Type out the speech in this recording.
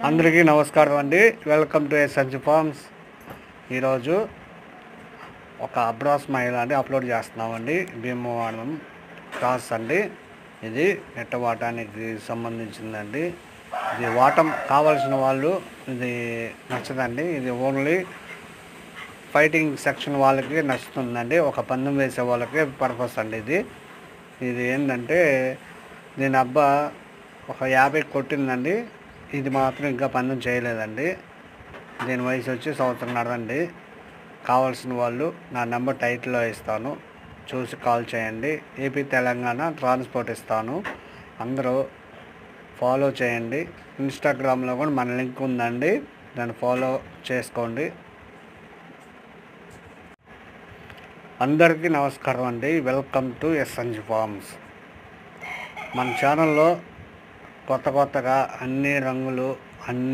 అందరికీ నమస్కారం అండి. Welcome to SNG farms. ఈరోజు ఒక అబ్రాస్ మహిళ అండి అప్లోడ్ చేస్తున్నామండి. భీమవరం క్రాస్ అండి. ఇది నెట్టవాటానికి సంబంధించిందండి. ఇది వాటం కావాల్సిన వాళ్ళు ఇది నచ్చదండి. ఇది ఓన్లీ ఫైటింగ్ సెక్షన్ వాళ్ళకి నచ్చుతుందండి. ఒక పందెం వేసే వాళ్ళకి పర్పస్ అండి. ఇది ఏంటంటే దీని అబ్బా ఒక 50 కొట్టిందండి. ఇది మాత్రం ఇంకా పందెం చేయలేదండి. దీని వయసు వచ్చి 1.5 సంవత్సరం అండి. కావాల్సిన వాళ్ళు నా నెంబర్ టైటిల్లో ఇస్తాను, చూసి కాల్ చేయండి. ఏపీ తెలంగాణ ట్రాన్స్పోర్ట్ ఇస్తాను. అందరూ ఫాలో చేయండి. ఇన్స్టాగ్రామ్లో కూడా మన లింక్ ఉందండి, దాన్ని ఫాలో చేసుకోండి. అందరికీ నమస్కారం అండి. Welcome to SNG farms. మన ఛానల్లో కొత్తగా అన్ని రంగులు అన్ని